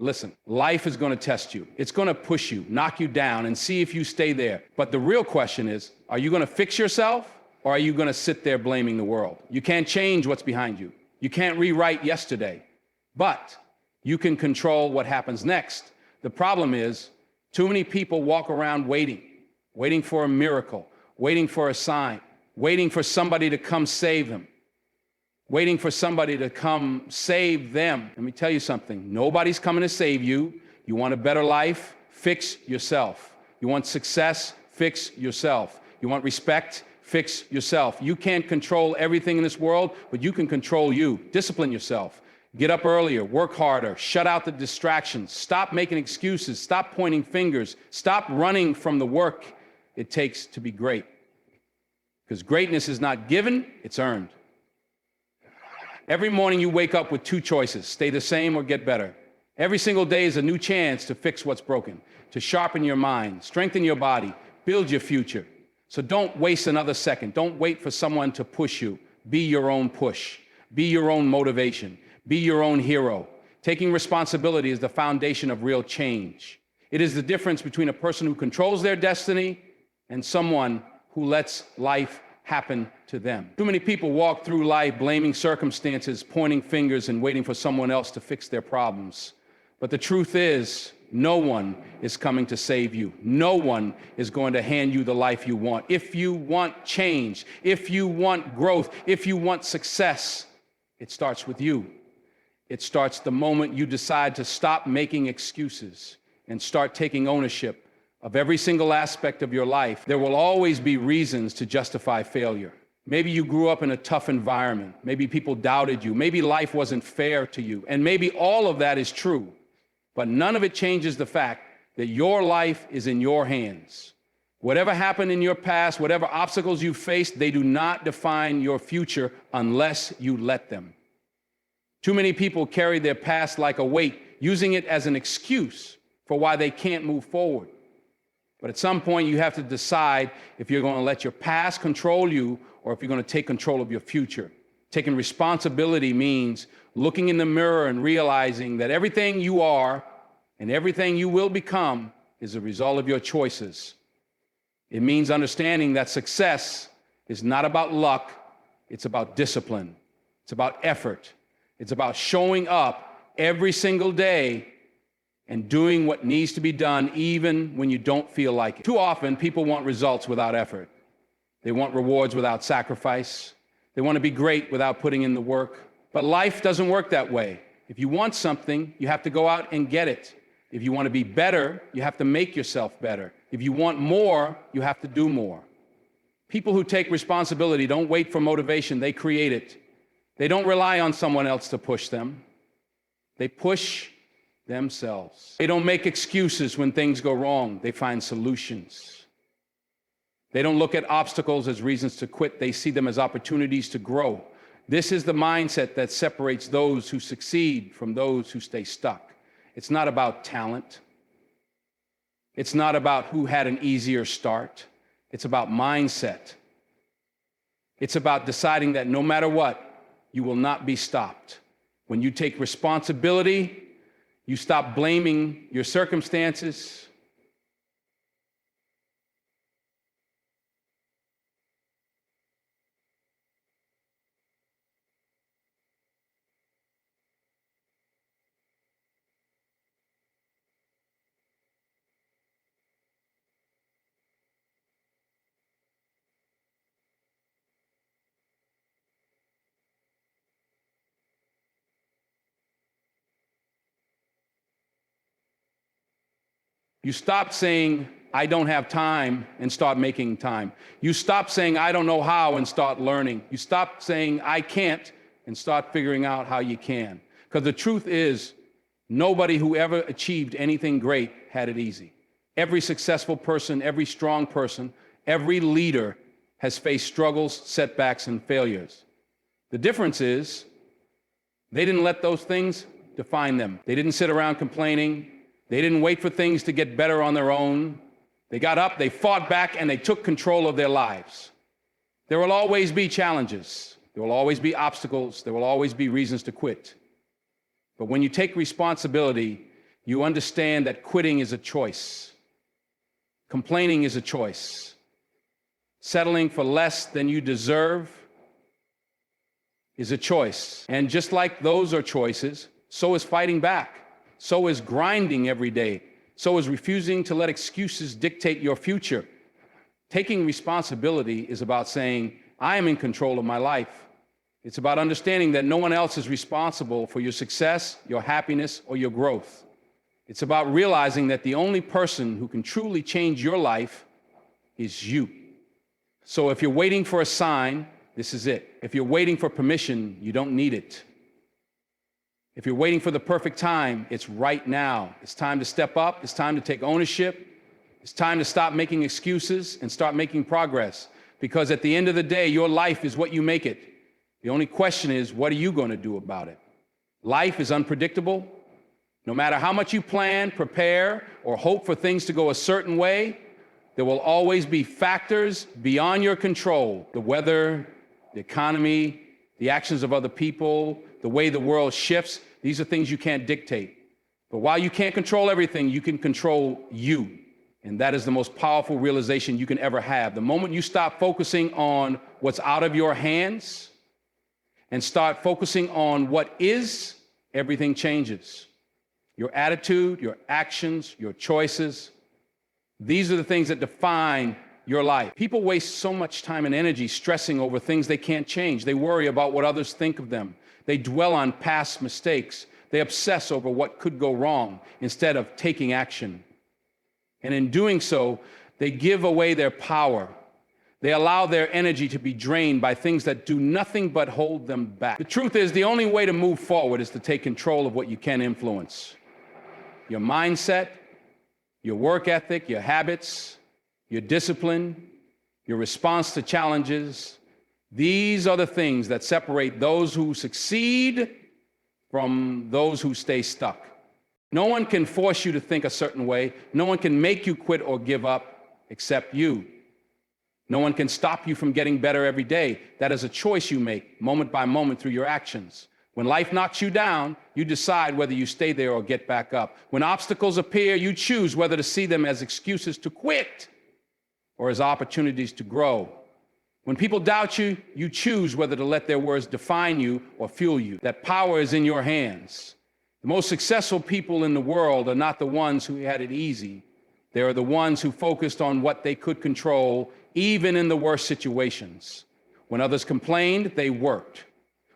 Listen, life is going to test you. It's going to push you, knock you down, and see if you stay there. But the real question is, are you going to fix yourself, or are you going to sit there blaming the world? You can't change what's behind you. You can't rewrite yesterday, but you can control what happens next. The problem is, too many people walk around waiting for a miracle, waiting for a sign, waiting for somebody to come save them, waiting for somebody to come save them. Let me tell you something. Nobody's coming to save you. You want a better life? Fix yourself. You want success? Fix yourself. You want respect? Fix yourself. You can't control everything in this world, but you can control you. Discipline yourself. Get up earlier, work harder, shut out the distractions, stop making excuses, stop pointing fingers, stop running from the work it takes to be great. Because greatness is not given, it's earned. Every morning you wake up with two choices: stay the same or get better. Every single day is a new chance to fix what's broken, to sharpen your mind, strengthen your body, build your future. So don't waste another second. Don't wait for someone to push you. Be your own push. Be your own motivation. Be your own hero. Taking responsibility is the foundation of real change. It is the difference between a person who controls their destiny and someone who lets life happen to them. Too many people walk through life blaming circumstances, pointing fingers, and waiting for someone else to fix their problems. But the truth is, no one is coming to save you. No one is going to hand you the life you want. If you want change, if you want growth, if you want success, it starts with you. It starts the moment you decide to stop making excuses and start taking ownership of every single aspect of your life. There will always be reasons to justify failure. Maybe you grew up in a tough environment. Maybe people doubted you. Maybe life wasn't fair to you. And maybe all of that is true. But none of it changes the fact that your life is in your hands. Whatever happened in your past, whatever obstacles you faced, they do not define your future unless you let them. Too many people carry their past like a weight, using it as an excuse for why they can't move forward. But at some point, you have to decide if you're going to let your past control you or if you're going to take control of your future. Taking responsibility means looking in the mirror and realizing that everything you are and everything you will become is a result of your choices. It means understanding that success is not about luck, it's about discipline, it's about effort. It's about showing up every single day and doing what needs to be done even when you don't feel like it. Too often, people want results without effort. They want rewards without sacrifice. They want to be great without putting in the work. But life doesn't work that way. If you want something, you have to go out and get it. If you want to be better, you have to make yourself better. If you want more, you have to do more. People who take responsibility don't wait for motivation, they create it. They don't rely on someone else to push them. They push themselves. They don't make excuses when things go wrong. They find solutions. They don't look at obstacles as reasons to quit. They see them as opportunities to grow. This is the mindset that separates those who succeed from those who stay stuck. It's not about talent. It's not about who had an easier start. It's about mindset. It's about deciding that no matter what, you will not be stopped. When you take responsibility, you stop blaming your circumstances. You stop saying, I don't have time, and start making time. You stop saying, I don't know how, and start learning. You stop saying, I can't, and start figuring out how you can. Because the truth is, nobody who ever achieved anything great had it easy. Every successful person, every strong person, every leader has faced struggles, setbacks, and failures. The difference is, they didn't let those things define them. They didn't sit around complaining. They didn't wait for things to get better on their own. They got up, they fought back, and they took control of their lives. There will always be challenges. There will always be obstacles. There will always be reasons to quit. But when you take responsibility, You understand that quitting is a choice. Complaining is a choice. Settling for less than you deserve is a choice. And just like those are choices, so is fighting back. So is grinding every day. So is refusing to let excuses dictate your future. Taking responsibility is about saying, I am in control of my life. It's about understanding that no one else is responsible for your success, your happiness, or your growth. It's about realizing that the only person who can truly change your life is you. So if you're waiting for a sign, this is it. If you're waiting for permission, you don't need it. If you're waiting for the perfect time, it's right now. It's time to step up. It's time to take ownership. It's time to stop making excuses and start making progress. Because at the end of the day, your life is what you make it. The only question is, what are you going to do about it? Life is unpredictable. No matter how much you plan, prepare, or hope for things to go a certain way, there will always be factors beyond your control. The weather, the economy, the actions of other people, the way the world shifts. These are things you can't dictate. But while you can't control everything, you can control you. And that is the most powerful realization you can ever have. The moment you stop focusing on what's out of your hands and start focusing on what is, everything changes. Your attitude, your actions, your choices, these are the things that define your life. People waste so much time and energy stressing over things they can't change. They worry about what others think of them. They dwell on past mistakes. They obsess over what could go wrong instead of taking action. And in doing so, they give away their power. They allow their energy to be drained by things that do nothing but hold them back. The truth is, the only way to move forward is to take control of what you can influence. Your mindset, your work ethic, your habits, your discipline, your response to challenges. These are the things that separate those who succeed from those who stay stuck. No one can force you to think a certain way. No one can make you quit or give up except you. No one can stop you from getting better every day. That is a choice you make moment by moment through your actions. When life knocks you down, you decide whether you stay there or get back up. When obstacles appear, you choose whether to see them as excuses to quit or as opportunities to grow. When people doubt you, you choose whether to let their words define you or fuel you. That power is in your hands. The most successful people in the world are not the ones who had it easy. They are the ones who focused on what they could control, even in the worst situations. When others complained, they worked.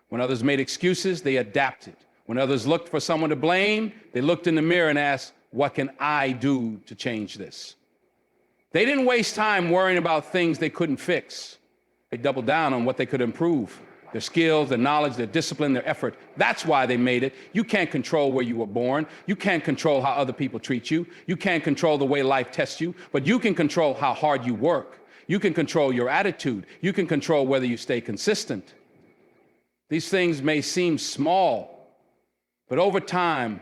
When others made excuses, they adapted. When others looked for someone to blame, they looked in the mirror and asked, what can I do to change this? They didn't waste time worrying about things they couldn't fix. They doubled down on what they could improve. Their skills, their knowledge, their discipline, their effort. That's why they made it. You can't control where you were born. You can't control how other people treat you. You can't control the way life tests you, but you can control how hard you work. You can control your attitude. You can control whether you stay consistent. These things may seem small, but over time,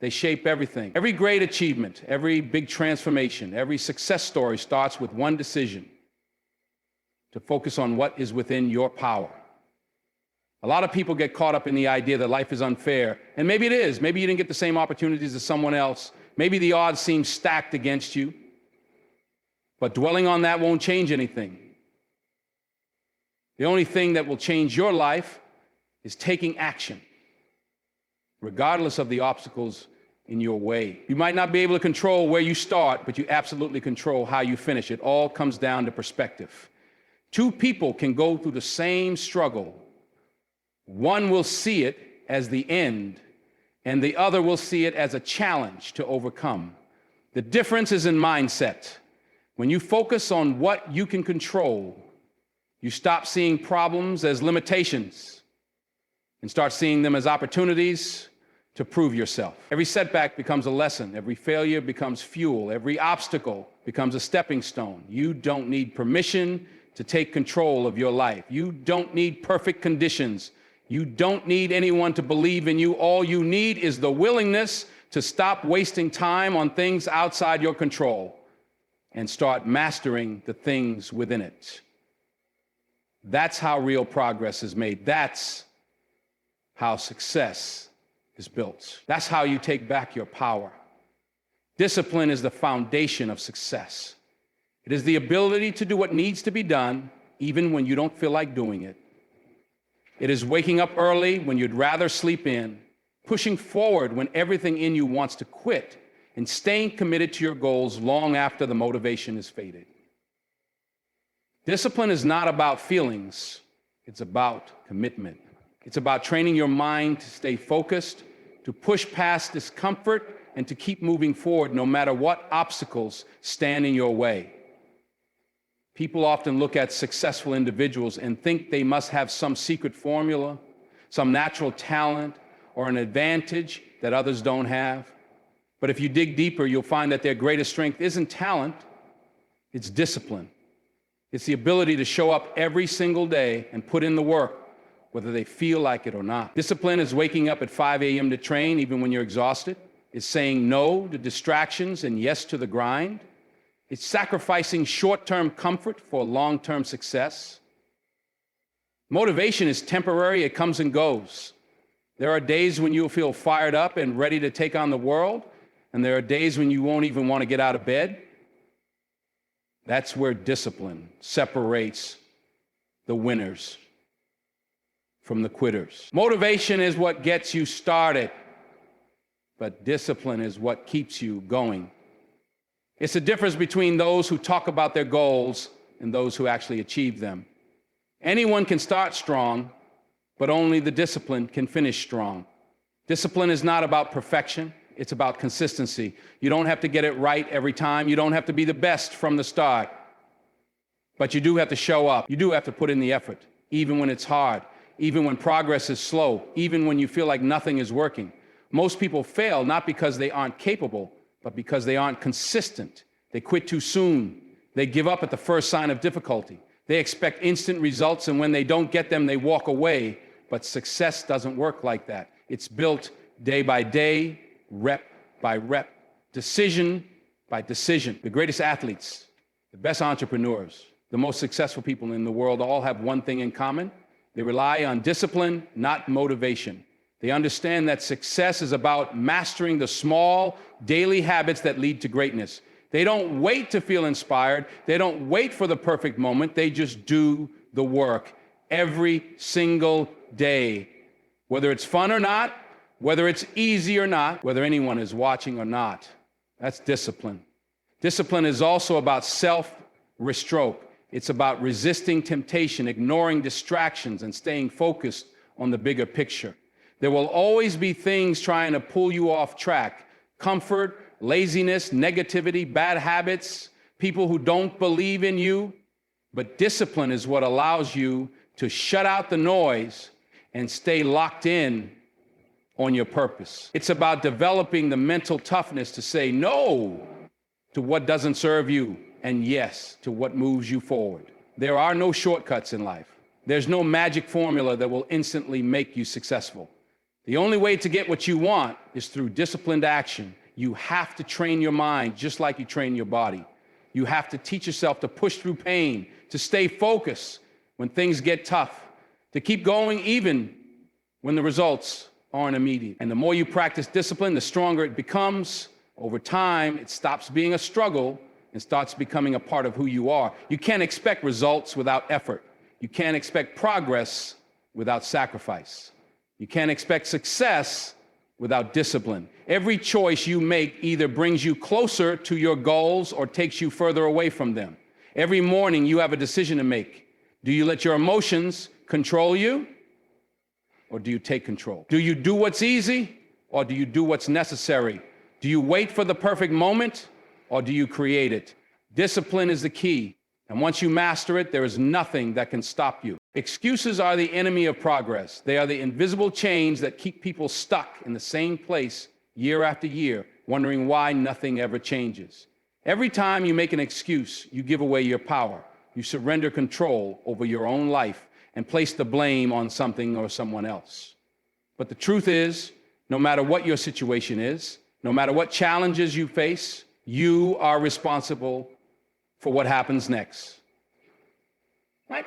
they shape everything. Every great achievement, every big transformation, every success story starts with one decision: to focus on what is within your power. A lot of people get caught up in the idea that life is unfair, and maybe it is. Maybe you didn't get the same opportunities as someone else. Maybe the odds seem stacked against you, but dwelling on that won't change anything. The only thing that will change your life is taking action, regardless of the obstacles in your way. You might not be able to control where you start, but you absolutely control how you finish. It all comes down to perspective. Two people can go through the same struggle. One will see it as the end, and the other will see it as a challenge to overcome. The difference is in mindset. When you focus on what you can control, you stop seeing problems as limitations and start seeing them as opportunities to prove yourself. Every setback becomes a lesson. Every failure becomes fuel. Every obstacle becomes a stepping stone. You don't need permission to take control of your life. You don't need perfect conditions. You don't need anyone to believe in you. All you need is the willingness to stop wasting time on things outside your control and start mastering the things within it. That's how real progress is made. That's how success is is built. That's how you take back your power. Discipline is the foundation of success. It is the ability to do what needs to be done, even when you don't feel like doing it. It is waking up early when you'd rather sleep in, pushing forward when everything in you wants to quit, and staying committed to your goals long after the motivation is faded. Discipline is not about feelings, it's about commitment. It's about training your mind to stay focused, to push past discomfort, and to keep moving forward no matter what obstacles stand in your way. People often look at successful individuals and think they must have some secret formula, some natural talent, or an advantage that others don't have. But if you dig deeper, you'll find that their greatest strength isn't talent, it's discipline. It's the ability to show up every single day and put in the work, whether they feel like it or not. Discipline is waking up at 5 a.m. to train even when you're exhausted. It's saying no to distractions and yes to the grind. It's sacrificing short-term comfort for long-term success. Motivation is temporary, it comes and goes. There are days when you'll feel fired up and ready to take on the world, and there are days when you won't even want to get out of bed. That's where discipline separates the winners from the quitters. Motivation is what gets you started, but discipline is what keeps you going. It's the difference between those who talk about their goals and those who actually achieve them. Anyone can start strong, but only the disciplined can finish strong. Discipline is not about perfection, it's about consistency. You don't have to get it right every time. You don't have to be the best from the start. But you do have to show up. You do have to put in the effort, even when it's hard, even when progress is slow, even when you feel like nothing is working. Most people fail not because they aren't capable, but because they aren't consistent. They quit too soon. They give up at the first sign of difficulty. They expect instant results, and when they don't get them, they walk away. But success doesn't work like that. It's built day by day, rep by rep, decision by decision. The greatest athletes, the best entrepreneurs, the most successful people in the world all have one thing in common. They rely on discipline, not motivation. They understand that success is about mastering the small, daily habits that lead to greatness. They don't wait to feel inspired. They don't wait for the perfect moment. They just do the work every single day. Whether it's fun or not, whether it's easy or not, whether anyone is watching or not. That's discipline. Discipline is also about self-restraint. It's about resisting temptation, ignoring distractions, and staying focused on the bigger picture. There will always be things trying to pull you off track. Comfort, laziness, negativity, bad habits, people who don't believe in you. But discipline is what allows you to shut out the noise and stay locked in on your purpose. It's about developing the mental toughness to say no to what doesn't serve you and yes to what moves you forward. There are no shortcuts in life. There's no magic formula that will instantly make you successful. The only way to get what you want is through disciplined action. You have to train your mind just like you train your body. You have to teach yourself to push through pain, to stay focused when things get tough, to keep going even when the results aren't immediate. And the more you practice discipline, the stronger it becomes. Over time, it stops being a struggle and starts becoming a part of who you are. You can't expect results without effort. You can't expect progress without sacrifice. You can't expect success without discipline. Every choice you make either brings you closer to your goals or takes you further away from them. Every morning you have a decision to make. Do you let your emotions control you, or do you take control? Do you do what's easy, or do you do what's necessary? Do you wait for the perfect moment, or do you create it? Discipline is the key. And once you master it, there is nothing that can stop you. Excuses are the enemy of progress. They are the invisible chains that keep people stuck in the same place year after year, wondering why nothing ever changes. Every time you make an excuse, you give away your power. You surrender control over your own life and place the blame on something or someone else. But the truth is, no matter what your situation is, no matter what challenges you face, you are responsible for what happens next.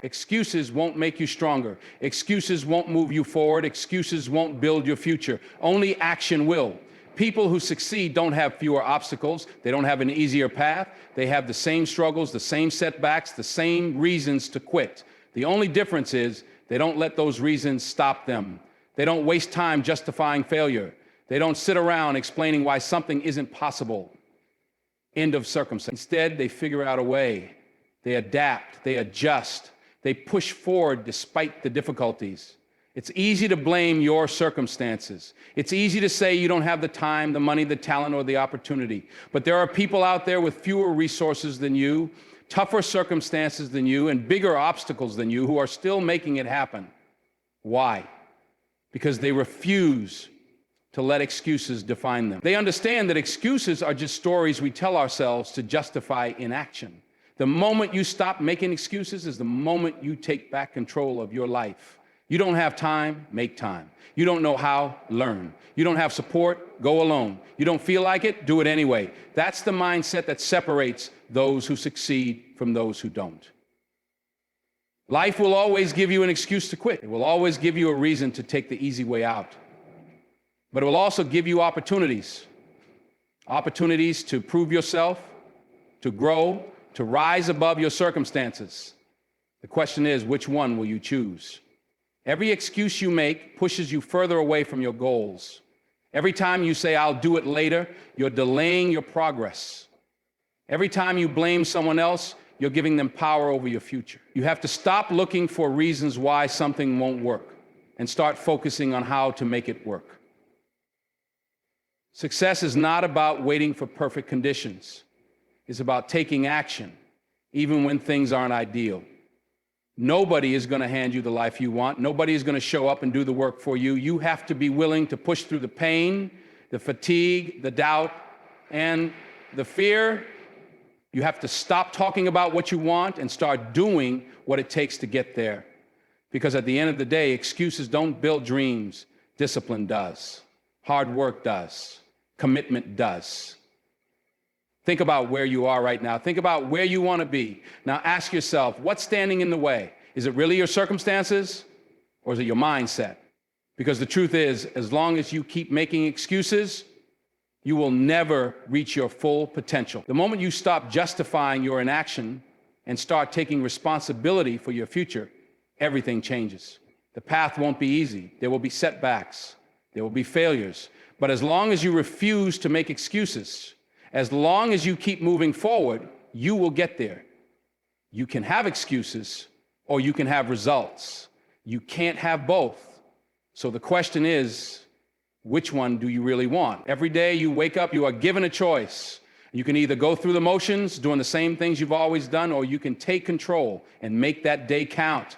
Excuses won't make you stronger. Excuses won't move you forward. Excuses won't build your future. Only action will. People who succeed don't have fewer obstacles. They don't have an easier path. They have the same struggles, the same setbacks, the same reasons to quit. The only difference is they don't let those reasons stop them. They don't waste time justifying failure. They don't sit around explaining why something isn't possible. End of circumstance. Instead, they figure out a way. They adapt. They adjust. They push forward despite the difficulties. It's easy to blame your circumstances. It's easy to say you don't have the time, the money, the talent, or the opportunity. But there are people out there with fewer resources than you, tougher circumstances than you, and bigger obstacles than you who are still making it happen. Why? Because they refuse to let excuses define them. They understand that excuses are just stories we tell ourselves to justify inaction. The moment you stop making excuses is the moment you take back control of your life. You don't have time, make time. You don't know how, learn. You don't have support, go alone. You don't feel like it, do it anyway. That's the mindset that separates those who succeed from those who don't. Life will always give you an excuse to quit. It will always give you a reason to take the easy way out. But it will also give you opportunities. Opportunities to prove yourself, to grow, to rise above your circumstances. The question is, which one will you choose? Every excuse you make pushes you further away from your goals. Every time you say, I'll do it later, you're delaying your progress. Every time you blame someone else, you're giving them power over your future. You have to stop looking for reasons why something won't work and start focusing on how to make it work. Success is not about waiting for perfect conditions. It's about taking action, even when things aren't ideal. Nobody is going to hand you the life you want. Nobody is going to show up and do the work for you. You have to be willing to push through the pain, the fatigue, the doubt, and the fear. You have to stop talking about what you want and start doing what it takes to get there. Because at the end of the day, excuses don't build dreams. Discipline does. Hard work does. Commitment does. Think about where you are right now. Think about where you want to be. Now ask yourself, what's standing in the way? Is it really your circumstances or is it your mindset? Because the truth is, as long as you keep making excuses, you will never reach your full potential. The moment you stop justifying your inaction and start taking responsibility for your future, everything changes. The path won't be easy. There will be setbacks. There will be failures. But as long as you refuse to make excuses, as long as you keep moving forward, you will get there. You can have excuses or you can have results. You can't have both. So the question is, which one do you really want? Every day you wake up, you are given a choice. You can either go through the motions, doing the same things you've always done, or you can take control and make that day count.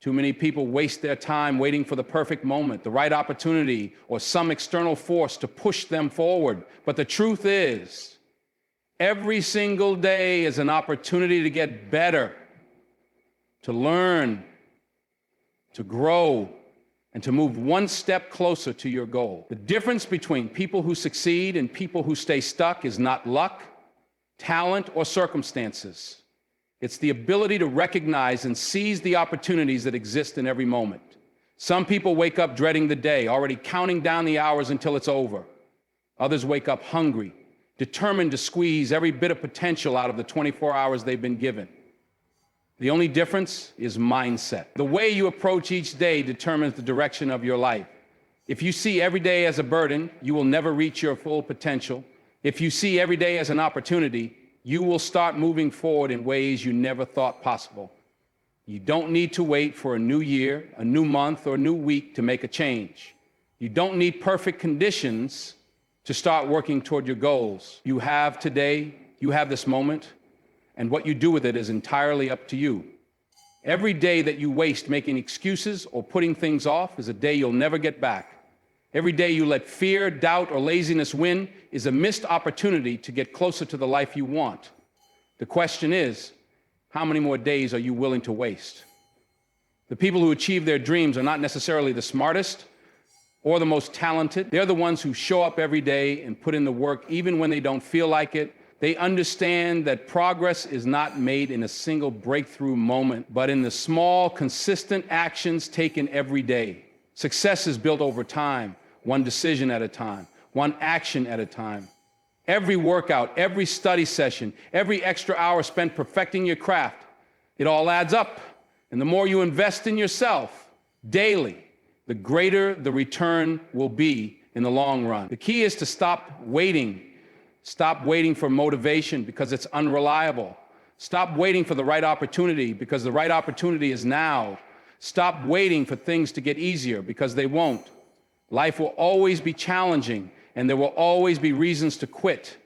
Too many people waste their time waiting for the perfect moment, the right opportunity, or some external force to push them forward. But the truth is, every single day is an opportunity to get better, to learn, to grow, and to move one step closer to your goal. The difference between people who succeed and people who stay stuck is not luck, talent, or circumstances. It's the ability to recognize and seize the opportunities that exist in every moment. Some people wake up dreading the day, already counting down the hours until it's over. Others wake up hungry, determined to squeeze every bit of potential out of the 24 hours they've been given. The only difference is mindset. The way you approach each day determines the direction of your life. If you see every day as a burden, you will never reach your full potential. If you see every day as an opportunity, you will start moving forward in ways you never thought possible. You don't need to wait for a new year, a new month, or a new week to make a change. You don't need perfect conditions to start working toward your goals. You have today, you have this moment, and what you do with it is entirely up to you. Every day that you waste making excuses or putting things off is a day you'll never get back. Every day you let fear, doubt, or laziness win is a missed opportunity to get closer to the life you want. The question is, how many more days are you willing to waste? The people who achieve their dreams are not necessarily the smartest or the most talented. They're the ones who show up every day and put in the work even when they don't feel like it. They understand that progress is not made in a single breakthrough moment, but in the small, consistent actions taken every day. Success is built over time, one decision at a time, one action at a time. Every workout, every study session, every extra hour spent perfecting your craft, it all adds up. And the more you invest in yourself daily, the greater the return will be in the long run. The key is to stop waiting. Stop waiting for motivation because it's unreliable. Stop waiting for the right opportunity because the right opportunity is now. Stop waiting for things to get easier because they won't. Life will always be challenging and there will always be reasons to quit.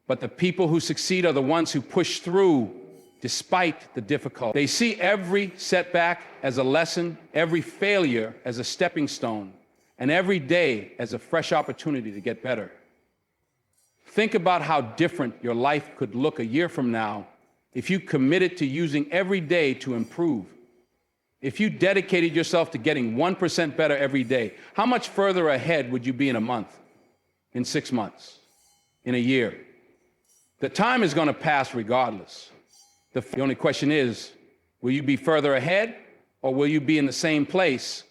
But the people who succeed are the ones who push through despite the difficulty. They see every setback as a lesson, every failure as a stepping stone, and every day as a fresh opportunity to get better. Think about how different your life could look a year from now if you committed to using every day to improve. If you dedicated yourself to getting 1% better every day, how much further ahead would you be in a month, in 6 months, in a year? The time is going to pass regardless. The only question is, will you be further ahead or will you be in the same place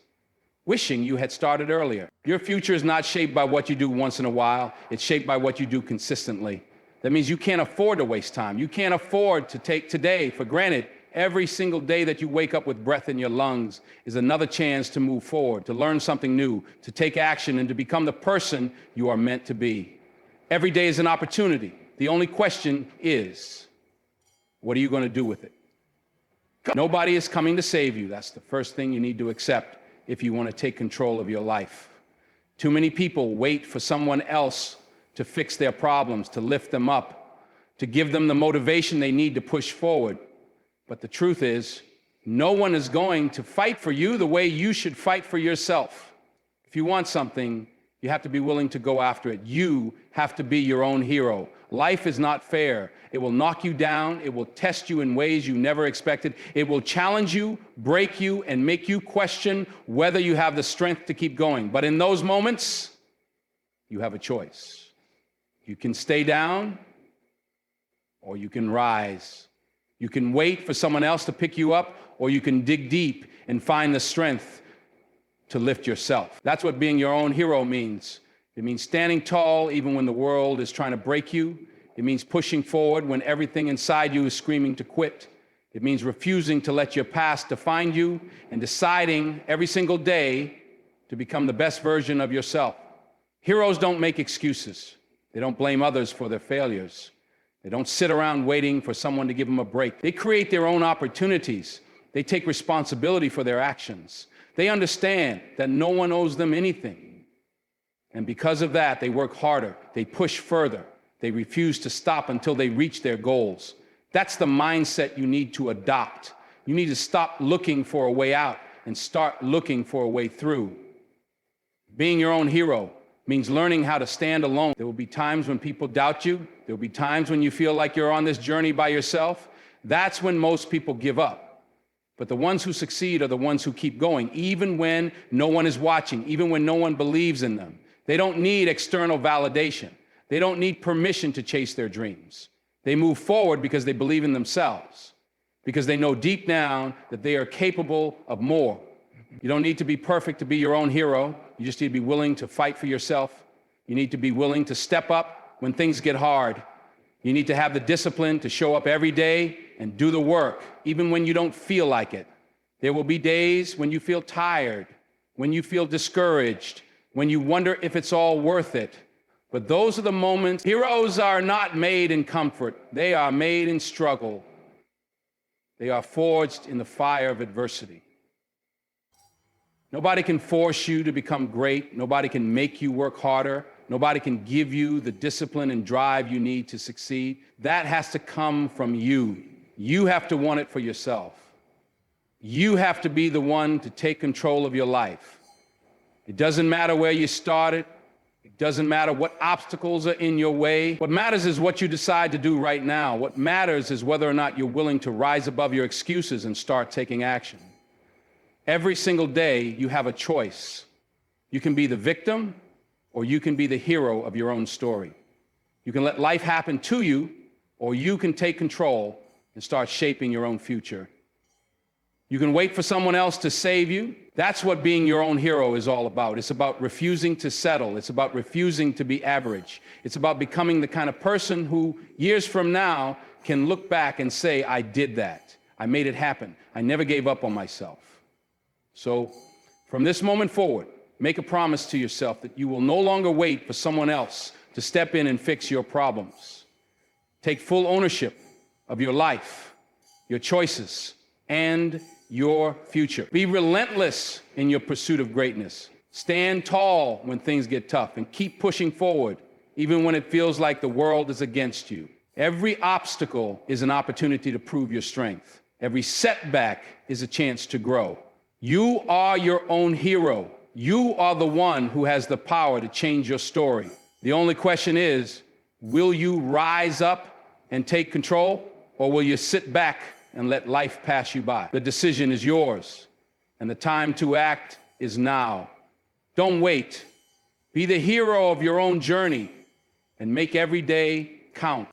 wishing you had started earlier? Your future is not shaped by what you do once in a while. It's shaped by what you do consistently. That means you can't afford to waste time. You can't afford to take today for granted. Every single day that you wake up with breath in your lungs is another chance to move forward, to learn something new, to take action, and to become the person you are meant to be. Every day is an opportunity. The only question is, what are you going to do with it? Nobody is coming to save you. That's the first thing you need to accept if you want to take control of your life. Too many people wait for someone else to fix their problems, to lift them up, to give them the motivation they need to push forward. But the truth is, no one is going to fight for you the way you should fight for yourself. If you want something, you have to be willing to go after it. You have to be your own hero. Life is not fair. It will knock you down. It will test you in ways you never expected. It will challenge you, break you, and make you question whether you have the strength to keep going. But in those moments, you have a choice. You can stay down or you can rise. You can wait for someone else to pick you up, or you can dig deep and find the strength to lift yourself. That's what being your own hero means. It means standing tall even when the world is trying to break you. It means pushing forward when everything inside you is screaming to quit. It means refusing to let your past define you and deciding every single day to become the best version of yourself. Heroes don't make excuses. They don't blame others for their failures. They don't sit around waiting for someone to give them a break. They create their own opportunities. They take responsibility for their actions. They understand that no one owes them anything. And because of that, they work harder. They push further. They refuse to stop until they reach their goals. That's the mindset you need to adopt. You need to stop looking for a way out and start looking for a way through. Being your own hero means learning how to stand alone. There will be times when people doubt you. There will be times when you feel like you're on this journey by yourself. That's when most people give up. But the ones who succeed are the ones who keep going, even when no one is watching, even when no one believes in them. They don't need external validation. They don't need permission to chase their dreams. They move forward because they believe in themselves, because they know deep down that they are capable of more. You don't need to be perfect to be your own hero. You just need to be willing to fight for yourself. You need to be willing to step up when things get hard. You need to have the discipline to show up every day and do the work, even when you don't feel like it. There will be days when you feel tired, when you feel discouraged, when you wonder if it's all worth it. But those are the moments. Heroes are not made in comfort. They are made in struggle. They are forged in the fire of adversity. Nobody can force you to become great. Nobody can make you work harder. Nobody can give you the discipline and drive you need to succeed. That has to come from you. You have to want it for yourself. You have to be the one to take control of your life. It doesn't matter where you started. It doesn't matter what obstacles are in your way. What matters is what you decide to do right now. What matters is whether or not you're willing to rise above your excuses and start taking action. Every single day, you have a choice. You can be the victim, or you can be the hero of your own story. You can let life happen to you, or you can take control and start shaping your own future. You can wait for someone else to save you. That's what being your own hero is all about. It's about refusing to settle. It's about refusing to be average. It's about becoming the kind of person who, years from now, can look back and say, I did that. I made it happen. I never gave up on myself. So, from this moment forward, make a promise to yourself that you will no longer wait for someone else to step in and fix your problems. Take full ownership of your life, your choices, and your future. Be relentless in your pursuit of greatness. Stand tall when things get tough and keep pushing forward, even when it feels like the world is against you. Every obstacle is an opportunity to prove your strength. Every setback is a chance to grow. You are your own hero. You are the one who has the power to change your story. The only question is, will you rise up and take control, or will you sit back and let life pass you by? The decision is yours, and the time to act is now. Don't wait. Be the hero of your own journey and make every day count.